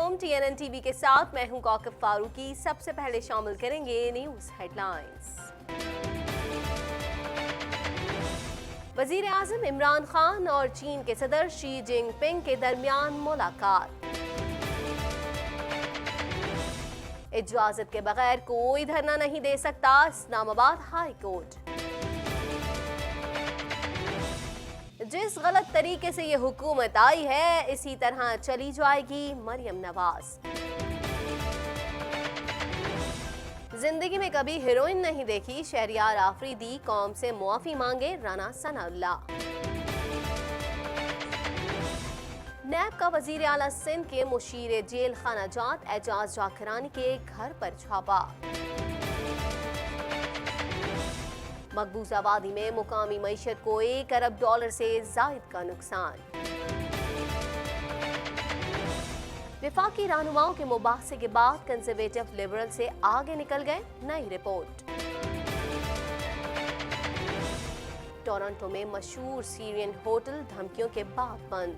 अलैकुम। TNN TV के साथ मैं हूं कौकब फारूकी। सबसे पहले शामिल करेंगे न्यूज हेडलाइंस। वजीर आजम इमरान खान और चीन के सदर शी जिनपिंग के दरमियान मुलाकात। इजाजत के बगैर कोई धरना नहीं दे सकता, इस्लामाबाद हाई कोर्ट। जिस गलत तरीके से ये हुकूमत आई है इसी तरह चली जाएगी, मरियम नवाज। जिंदगी में कभी हीरोइन नहीं देखी, शहरियार आफरीदी कौम से मुआफी मांगे, राना सनाउल्लाह। नैब का वजीर आला सिंध के मुशीर जेल खाना जात एजाज जाकिरानी के घर पर छापा। मकबूजा वादी में मुकामी मईशत को $1 अरब से जायद का नुकसान। विफाकी रहनुमाओं के मुबाहसे के बाद कंजर्वेटिव लिबरल से आगे निकल गए, नई रिपोर्ट। टोरंटो में मशहूर सीरियन होटल धमकियों के बाद बंद।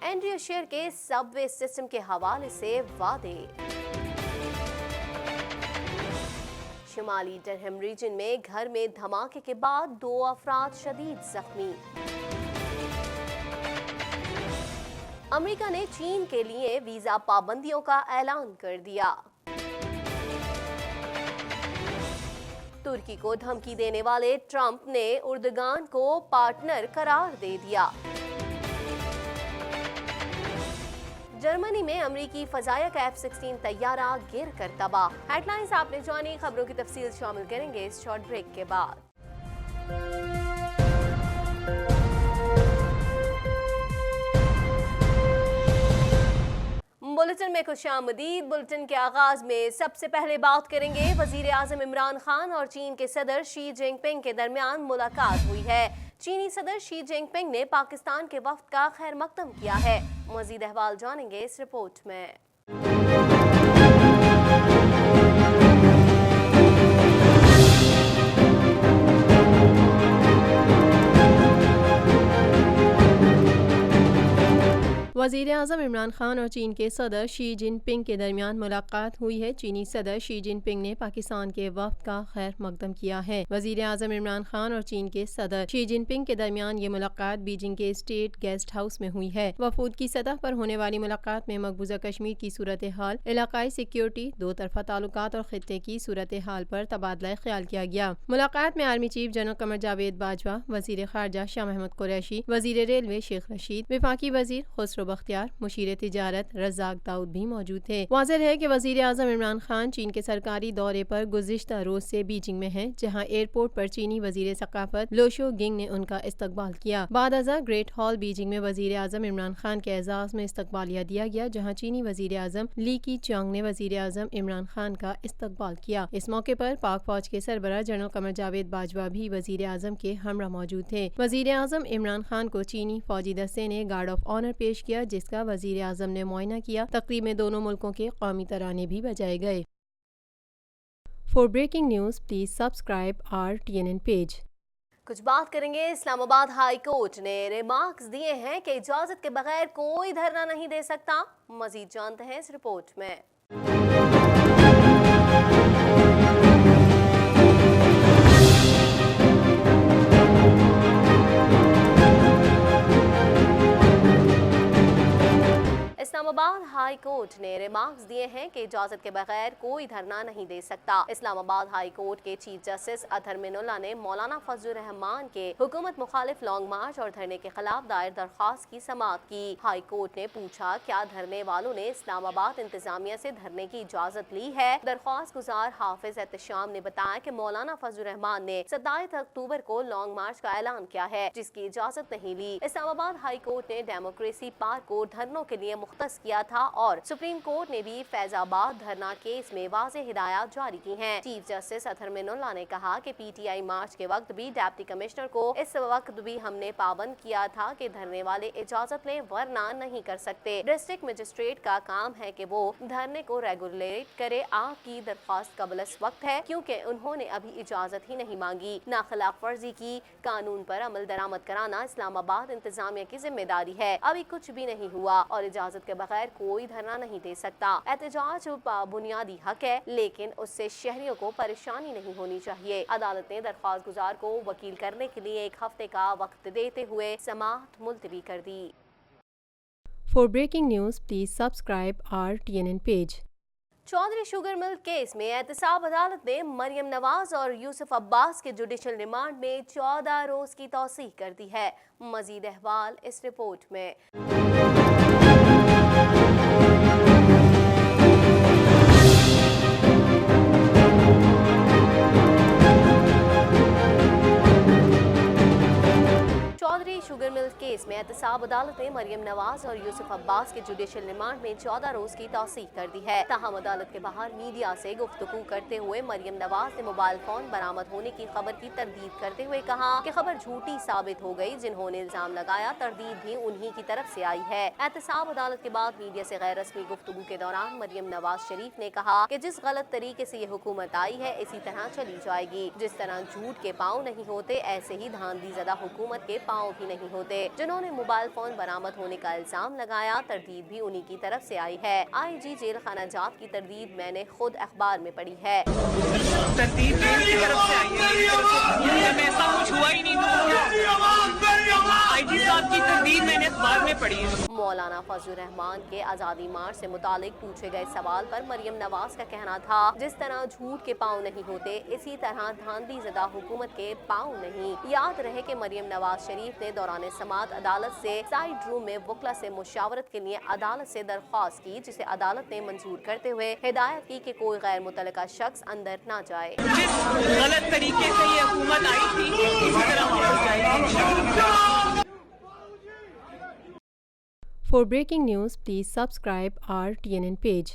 एंड्रिया शेर के सबवे सिस्टम के हवाले से वादे। शिमाली डरहम रीजन में घर में धमाके के बाद 2 अफराद शदीद जख्मी। अमेरिका ने चीन के लिए वीजा पाबंदियों का ऐलान कर दिया। तुर्की को धमकी देने वाले ट्रंप ने उर्दगान को पार्टनर करार दे दिया। जर्मनी में अमरीकी फजाया का F-16 तैयारा गिर कर तबाह। हेडलाइंस आपने जानी, खबरों की तफसील शामिल करेंगे इस शॉर्ट ब्रेक के बाद। बुलेटिन में खुशामदीद। बुलेटिन के आगाज में सबसे पहले बात करेंगे वजीर आजम इमरान खान और चीन के सदर शी जिनपिंग के दरमियान मुलाकात हुई है। चीनी सदर शी जिनपिंग ने पाकिस्तान के वफ्द का खैर मकदम किया है। मजीद अहवाल जानेंगे इस रिपोर्ट में। वज़ीर आज़म इमरान खान और चीन के सदर शी जिनपिंग के दरमियान मुलाकात हुई है। चीनी सदर शी जिनपिंग ने पाकिस्तान के वफ्द का खैर मकदम किया है। वज़ीर आज़म इमरान खान और चीन के सदर शी जिनपिंग के दरमियान ये मुलाकात बीजिंग के स्टेट गेस्ट हाउस में हुई है। वफूद की सतह पर होने वाली मुलाकात में मकबूजा कश्मीर की सूरत हाल, इलाकाई सिक्योरिटी, 2 तरफा ताल्लुकात और खित्ते की सूरत हाल पर तबादला ख्याल किया गया। मुलाकात में army chief general Qamar Javed Bajwa, वज़ीर खारजा शाह महमूद कुरैशी, वज़ीर रेलवे शेख रशीद, विफाकी वज़ीर खुसरो बख्तियार, मुशीर तिजारत रज़ाक दाऊद भी मौजूद थे। वाज़ेह है कि वज़ीर आज़म इमरान खान चीन के सरकारी दौरे पर गुज़िश्ता रोज से बीजिंग में हैं, जहां एयरपोर्ट पर चीनी वज़ीर सकाफत लो शो गिंग ने उनका इस्तकबाल किया। बाद अज़ा ग्रेट हॉल बीजिंग में वज़ीर आज़म इमरान खान के एजाज़ में इस्तकबालिया दिया गया, जहाँ चीनी वज़ीर आज़म ली की चांग ने वज़ीर आज़म इमरान खान का इस्तकबाल किया। इस मौके पर पाक फौज के सरबराह जनरल कमर जावेद बाजवा भी वज़ीर आज़म के हमरा मौजूद थे। वज़ीर आज़म इमरान खान को चीनी फौजी दस्ते ने गार्ड ऑफ ऑनर पेश किया, जिसका वज़ीर आज़म ने मुआयना किया। तकरीब में दोनों मुल्कों के कौमी तराने भी बजाए गए। For breaking news please subscribe our TNN page. कुछ बात करेंगे। इस्लामाबाद हाई कोर्ट ने रिमार्क्स दिए हैं कि इजाजत के बगैर कोई धरना नहीं दे सकता। मजीद जानते हैं इस रिपोर्ट में। इस्लामाबाद हाई कोर्ट ने रिमार्क्स दिए हैं कि इजाजत के बगैर कोई धरना नहीं दे सकता। इस्लामाबाद हाई कोर्ट के चीफ जस्टिस अतहर मिनुल्लाह ने मौलाना फजलुर रहमान के हुकूमत मुखालिफ लॉन्ग मार्च और धरने के खिलाफ दायर दरख्वास्त की समाअत की। हाई कोर्ट ने पूछा, क्या धरने वालों ने इस्लामाबाद इंतजामिया से धरने की इजाजत ली है। दरख्वास्त गुजार हाफिज एहतशाम ने बताया कि मौलाना फजलुर रहमान ने 27 अक्टूबर को लॉन्ग मार्च का ऐलान किया है, जिसकी इजाजत नहीं ली। इस्लामाबाद हाई कोर्ट ने डेमोक्रेसी पार्क को धरनों के लिए मुख्तस किया था और सुप्रीम कोर्ट ने भी फैजाबाद धरना केस में वाज़ेह हिदायत जारी की हैं। चीफ जस्टिस अतहर मिनुल्लाह ने कहा कि PTI मार्च के वक्त भी डिप्टी कमिश्नर को इस वक्त भी हमने पाबंद किया था कि धरने वाले इजाजत लें वरना नहीं कर सकते। डिस्ट्रिक्ट मजिस्ट्रेट का काम है कि वो धरने को रेगुलेट करे। आपकी दरख्वास्त कबल इस वक्त है क्योंकि उन्होंने अभी इजाजत ही नहीं मांगी। ना खिलाफ वर्जी की कानून पर अमल दरामद कराना इस्लामाबाद इंतजामिया की जिम्मेदारी है। अभी कुछ भी नहीं हुआ और इजाजत के बगैर कोई धरना नहीं दे सकता। एहतजाज बुनियादी हक है लेकिन उससे शहरियों को परेशानी नहीं होनी चाहिए। अदालत ने दरख्वास्त गुजार को वकील करने के लिए 1 हफ्ते का वक्त देते हुए समाअत मुलतवी कर दी। For breaking news, please subscribe our TNN page. Chaudhry sugar mill case में एहतसाब अदालत ने मरियम नवाज और यूसुफ अब्बास के जुडिशल रिमांड में 14 रोज की तौसीह कर दी है। मजीद अहवाल इस रिपोर्ट में। चौधरी शुगर मिल केस में एहतसाब अदालत ने मरियम नवाज और यूसुफ अब्बास के जुडिशल रिमांड में 14 रोज की तौसीह कर दी है। ताहम अदालत के बाहर मीडिया से गुफ्तगू करते हुए मरियम नवाज ने मोबाइल फोन बरामद होने की खबर की तरदीद करते हुए कहा कि खबर झूठी साबित हो गई। जिन्होंने इल्जाम लगाया तरदीद भी उन्हीं की तरफ से आई है। एहतसाब अदालत के बाद मीडिया से गैर रस्मी गुफ्तगू के दौरान मरियम नवाज शरीफ ने कहा कि जिस गलत तरीके से ये हुकूमत आई है इसी तरह चली जाएगी। जिस तरह झूठ के पाँव नहीं होते ऐसे ही धांधली ज़दा हुकूमत के पाँव भी नहीं होते। जिन्होंने मोबाइल फोन बरामद होने का इल्जाम लगाया तरदीद भी उन्हीं की तरफ से आई है। IG जेल खाना जात की तरदीद मैंने खुद अखबार में पढ़ी है। तरदीद मेरी तरफ से आई है, ऐसा कुछ हुआ ही नहीं। IG साहब की तरदीद मैंने अखबार में पढ़ी है। मौलाना फजलुर रहमान के आज़ादी मार्च से मुतालिक पूछे गए सवाल पर मरियम नवाज का कहना था जिस तरह झूठ के पाँव नहीं होते इसी तरह धांधली ज़दा हुकूमत के पाँव नहीं। याद रहे कि मरियम नवाज शरीफ ने दौरान समाअत अदालत से साइड रूम में वकला से मुशावरत के लिए अदालत से दरख्वास्त की जिसे अदालत ने मंजूर करते हुए हिदायत की कि कोई गैर मुतल्लिका शख्स अंदर ना जाए। जिस गलत तरीके से ये हुकूमत आई थी इसी तरह वापस जाएगी। For breaking news, please subscribe our TNN page.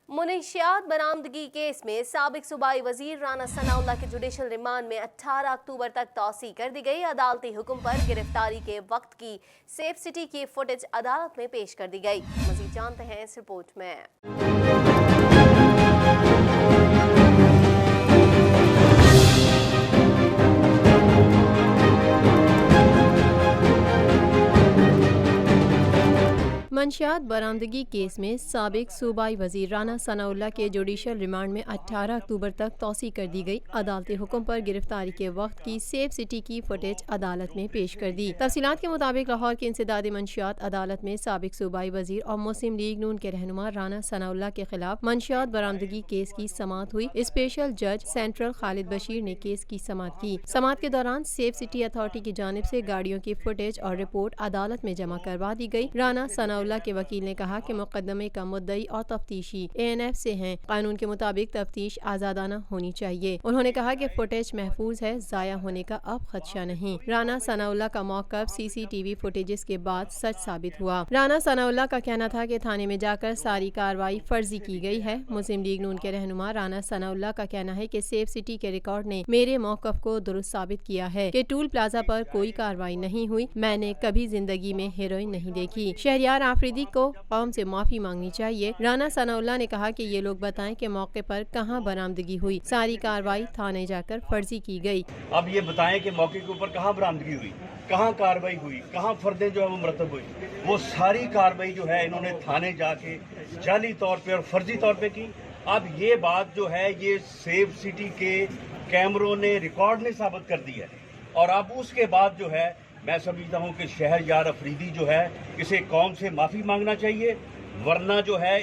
मुनशियात बरामदगी केस में साबिक सूबाई वजीर राना सनाउल्लाह के जुडिशल रिमांड में 18 अक्टूबर तक तौसीह कर दी गई। अदालती हुक्म पर गिरफ्तारी के वक्त की सेफ सिटी की फुटेज अदालत में पेश कर दी गई। मजीद जानते हैं इस रिपोर्ट में। मंशियात बरामदगी केस में साबिक सूबाई वजीर राना सनाउल्लाह के जुडिशल रिमांड में 18 अक्टूबर तक तौसीह कर दी गई। अदालती हुक्म पर गिरफ्तारी के वक्त की सेफ सिटी की फुटेज अदालत में पेश कर दी। तफसीलात के मुताबिक लाहौर की इंसदादी मंशियात अदालत में साबिक सूबाई वजीर और मुस्लिम लीग नून के रहनुमा राना सनाउल्लाह के खिलाफ मंशियात बरामदगी केस की समाअत हुई। स्पेशल जज सेंट्रल खालिद बशीर ने केस की समाअत की। समाअत के दौरान सेफ सिटी अथॉरिटी की जानिब से गाड़ियों की फुटेज और रिपोर्ट अदालत में जमा करवा दी गई। राना सनाउल्लाह के वकील ने कहा कि मुकदमे का मुद्दई और तफ्तीशी ANF से हैं। कानून के मुताबिक तफ्तीश आजादाना होनी चाहिए। उन्होंने कहा कि फुटेज महफूज है, जाया होने का अब खदशा नहीं। राना सनाउल्लाह का मौक़िफ़ CCTV फुटेजेस के बाद सच साबित हुआ। राना सनाउल्लाह का कहना था कि थाने में जाकर सारी कार्रवाई फर्जी की गई है। मुस्लिम लीग नून के रहनुमा राना सनाउल्लाह का कहना है कि सेफ सिटी के रिकॉर्ड ने मेरे मौक़िफ़ को दुरुस्त साबित किया है कि टूल प्लाजा पर कोई कार्रवाई नहीं हुई। मैंने कभी जिंदगी में हेरोइन नहीं देखी। शहरियार आफरीदी को कौम से माफी मांगनी चाहिए। राना सनाउल्लाह ने कहा कि ये लोग बताएं कि मौके पर कहां बरामदगी हुई। सारी कार्रवाई थाने जाकर फर्जी की गई। अब ये बताएं कि मौके के ऊपर कहां बरामदगी हुई, कहां कार्रवाई हुई, कहां फर्दे जो है वो मरतब हुई। वो सारी कार्रवाई जो है इन्होंने थाने जाके जाली तौर पे और फर्जी तौर पे की। अब ये बात जो है ये सेफ सिटी के कैमरों ने रिकॉर्ड ने साबित कर दी है और अब उसके बाद जो है मैं समझता हूँ कि शहरयार अफरीदी जो है इसे कौम से माफ़ी मांगना चाहिए, वरना जो है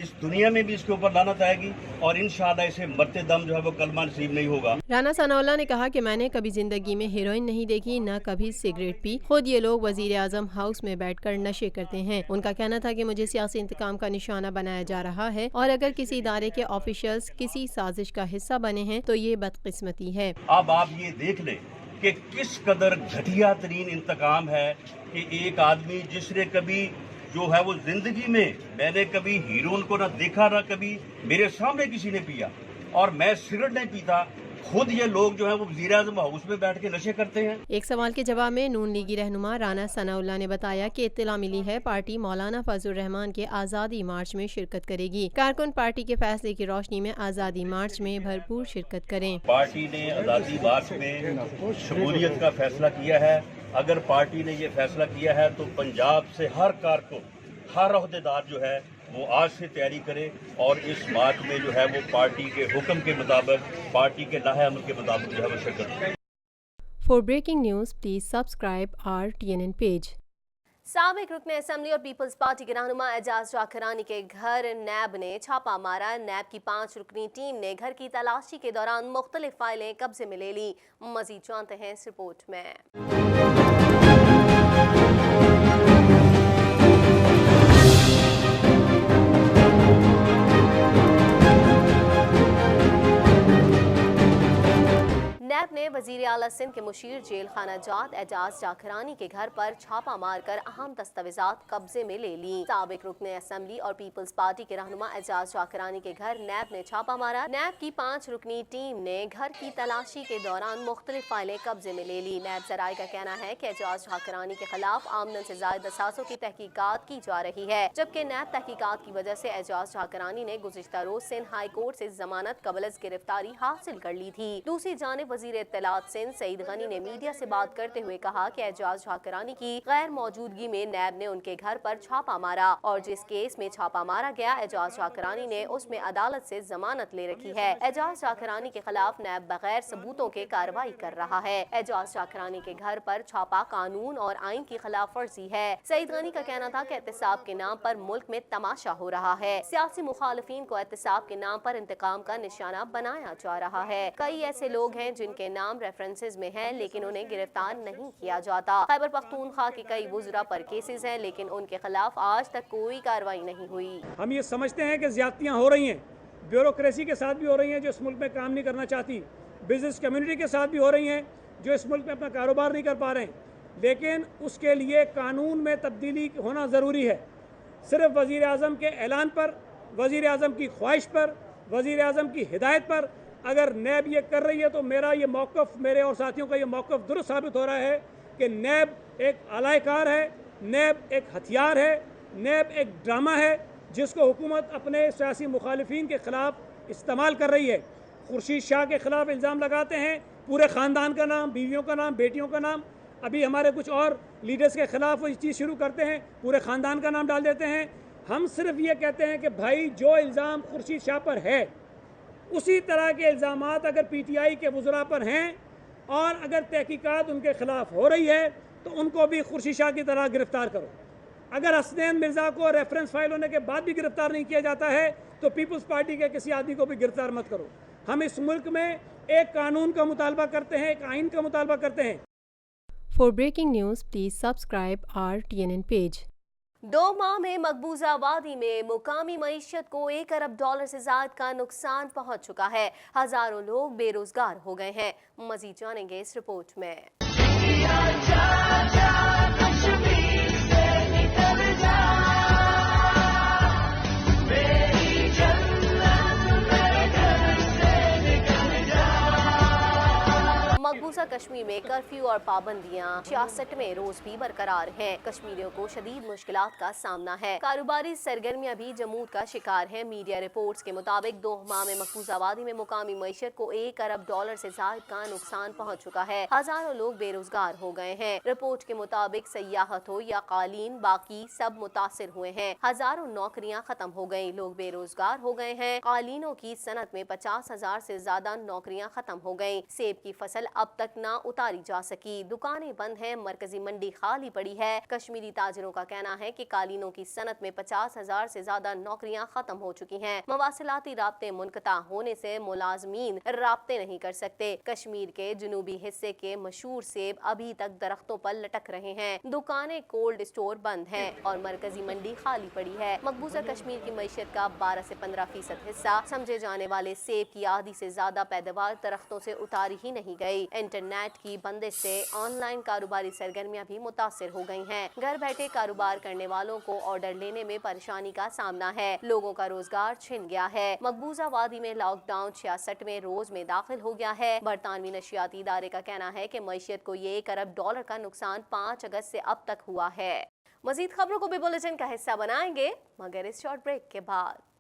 इस दुनिया में भी इसके ऊपर लानत आएगी और इंशाअल्लाह इसे मरते दम जो है वो कलमा नसीब नहीं होगा। राना सनाउल्लाह ने कहा कि मैंने कभी जिंदगी में हेरोइन नहीं देखी, न कभी सिगरेट पी। खुद ये लोग वजीर आजम हाउस में बैठकर नशे करते हैं। उनका कहना था कि मुझे सियासी इंतकाम का निशाना बनाया जा रहा है और अगर किसी इदारे के ऑफिशियल्स किसी साजिश का हिस्सा बने हैं तो ये बदकिस्मती है। अब आप ये देख लें कि किस कदर घटिया तरीन इंतकाम है कि एक आदमी जिसने कभी جو ہے وہ زندگی میں میں نے کبھی ہیروئن کو نہ دیکھا نہ کبھی میرے سامنے کسی نے پیا، اور میں سگریٹ نہیں پیتا. خود یہ لوگ جو ہیں وہ وزیر اعظم ہاؤس میں بیٹھ کے نشے کرتے ہیں. ایک سوال کے جواب میں نون لیگی رہنما رانا ثناء اللہ نے بتایا کہ اطلاع ملی ہے پارٹی مولانا فضل الرحمان کے آزادی مارچ میں شرکت کرے گی. کارکن پارٹی کے فیصلے کی روشنی میں آزادی مارچ میں بھرپور شرکت کریں. پارٹی نے آزادی مارچ میں شمولیت کا فیصلہ کیا ہے. اگر پارٹی نے یہ فیصلہ کیا ہے تو پنجاب سے ہر کارکن، ہر عہدیدار جو ہے وہ آج سے تیاری کرے اور اس مارچ میں جو ہے وہ پارٹی کے حکم کے مطابق، پارٹی کے لاہ عمل کے مطابق جو ہے وہ شرکت کرے. For breaking news, please subscribe our TNN page. سابق رکن اسمبلی اور پیپلز پارٹی کے رہنما اعجاز جاکرانی کے گھر نیب نے چھاپہ مارا. نیب کی 5 رکنی ٹیم نے گھر کی تلاشی کے دوران مختلف فائلیں قبضے میں لے لی. مزید جانتے ہیں اس رپورٹ میں. نیب نے وزیر اعلیٰ سندھ کے مشیر جیل خانہ جات اعجاز جاکرانی کے گھر پر چھاپہ مار کر اہم دستاویزات قبضے میں لے لی. سابق رکن اسمبلی اور پیپلز پارٹی کے رہنما اعجاز جاکرانی کے گھر نیب نے چھاپہ مارا. نیب کی 5 رکنی ٹیم نے گھر کی تلاشی کے دوران مختلف فائلیں قبضے میں لے لی. نیب ذرائع کا کہنا ہے کہ اعجاز جاکرانی کے خلاف آمدن سے زائد اثاثوں کی تحقیقات کی جا رہی ہے، جبکہ نیب تحقیقات کی وجہ سے اعجاز جاکرانی نے گزشتہ روز سندھ ہائی کورٹ سے ضمانت قبل از گرفتاری حاصل کر لی تھی. دوسری جانب وزیر اطلاعات سندھ سعید غنی نے میڈیا سے بات کرتے ہوئے کہا کہ اعجاز جاکرانی کی غیر موجودگی میں نیب نے ان کے گھر پر چھاپہ مارا اور جس کیس میں چھاپہ مارا گیا اعجاز جاکرانی نے اس میں عدالت سے ضمانت لے رکھی ہے. اعجاز جاکرانی کے خلاف نیب بغیر ثبوتوں کے کارروائی کر رہا ہے. اعجاز جاکرانی کے گھر پر چھاپہ قانون اور آئین کی خلاف ورزی ہے. سعید غنی کا کہنا تھا کہ احتساب کے نام پر ملک میں تماشا ہو رہا ہے. سیاسی مخالفین کو احتساب کے نام پر انتقام کا نشانہ بنایا جا رہا ہے. کئی ایسے لوگ ہیں جن کے نام ریفرنسز میں ہیں لیکن انہیں گرفتار نہیں کیا جاتا. خیبر پختونخوا کے کئی وزراء پر کیسز ہیں لیکن ان کے خلاف آج تک کوئی کارروائی نہیں ہوئی. ہم یہ سمجھتے ہیں کہ زیادتیاں ہو رہی ہیں، بیوروکریسی کے ساتھ بھی ہو رہی ہیں جو اس ملک میں کام نہیں کرنا چاہتی، بزنس کمیونٹی کے ساتھ بھی ہو رہی ہیں جو اس ملک میں اپنا کاروبار نہیں کر پا رہے ہیں. لیکن اس کے لیے قانون میں تبدیلی ہونا ضروری ہے. صرف وزیر اعظم کے اعلان پر، وزیر اعظم کی خواہش پر، وزیر اعظم کی ہدایت پر اگر نیب یہ کر رہی ہے تو میرا یہ موقف، میرے اور ساتھیوں کا یہ موقف درست ثابت ہو رہا ہے کہ نیب ایک آلائے کار ہے، نیب ایک ہتھیار ہے، نیب ایک ڈرامہ ہے جس کو حکومت اپنے سیاسی مخالفین کے خلاف استعمال کر رہی ہے. خورشید شاہ کے خلاف الزام لگاتے ہیں، پورے خاندان کا نام، بیویوں کا نام، بیٹیوں کا نام. ابھی ہمارے کچھ اور لیڈرز کے خلاف وہ چیز شروع کرتے ہیں، پورے خاندان کا نام ڈال دیتے ہیں. ہم صرف یہ کہتے ہیں کہ بھائی جو الزام خورشید شاہ پر ہے اسی طرح کے الزامات اگر پی ٹی آئی کے وزراء پر ہیں اور اگر تحقیقات ان کے خلاف ہو رہی ہے تو ان کو بھی خورشید شاہ کی طرح گرفتار کرو. اگر حسنین مرزا کو ریفرنس فائل ہونے کے بعد بھی گرفتار نہیں کیا جاتا ہے تو پیپلز پارٹی کے کسی آدمی کو بھی گرفتار مت کرو. ہم اس ملک میں ایک قانون کا مطالبہ کرتے ہیں، ایک آئین کا مطالبہ کرتے ہیں. For breaking news, please subscribe our TNN page. 2 ماہ میں مقبوضہ وادی میں مقامی معیشت کو $1 ارب سے زائد کا نقصان پہنچ چکا ہے. ہزاروں لوگ بے روزگار ہو گئے ہیں. مزید جانیں گے اس رپورٹ میں. مقبوضہ کشمیر میں کرفیو اور پابندیاں 66ویں روز بھی برقرار ہیں. کشمیریوں کو شدید مشکلات کا سامنا ہے. کاروباری سرگرمیاں بھی جمود کا شکار ہیں. میڈیا رپورٹس کے مطابق 2 ماہ میں مقبوضہ وادی میں مقامی معیشت کو $1 ارب سے زائد کا نقصان پہنچ چکا ہے. ہزاروں لوگ بے روزگار ہو گئے ہیں. رپورٹ کے مطابق سیاحت ہو یا قالین، باقی سب متاثر ہوئے ہیں. ہزاروں نوکریاں ختم ہو گئیں. لوگ بے روزگار ہو گئے ہیں. قالینوں کی صنعت میں 50,000 سے زیادہ نوکریاں ختم ہو گئیں. سیب کی فصل اب تک نہ اتاری جا سکی. دکانیں بند ہیں. مرکزی منڈی خالی پڑی ہے. کشمیری تاجروں کا کہنا ہے کہ قالینوں کی صنعت میں 50,000 سے زیادہ نوکریاں ختم ہو چکی ہیں. مواصلاتی رابطے منقطع ہونے سے ملازمین رابطے نہیں کر سکتے. کشمیر کے جنوبی حصے کے مشہور سیب ابھی تک درختوں پر لٹک رہے ہیں. دکانیں، کولڈ اسٹور بند ہیں اور مرکزی منڈی خالی پڑی ہے. مقبوضہ کشمیر کی معیشت کا 12 سے 15% حصہ سمجھے جانے والے سیب کی آدھی سے زیادہ پیداوار درختوں سے اتاری ہی نہیں گئی. انٹرنیٹ انٹرنیٹ کی بندش سے آن لائن کاروباری سرگرمیاں بھی متاثر ہو گئی ہیں۔ گھر بیٹھے کاروبار کرنے والوں کو آرڈر لینے میں پریشانی کا سامنا ہے، لوگوں کا روزگار چھن گیا ہے۔ مقبوضہ وادی میں لاک ڈاؤن 66ویں روز میں داخل ہو گیا ہے۔ برطانوی نشریاتی ادارے کا کہنا ہے کہ معیشت کو $1 ارب کا نقصان 5 اگست سے اب تک ہوا ہے۔ مزید خبروں کو بھی بلیٹن کا حصہ بنائیں گے مگر اس شارٹ بریک کے بعد۔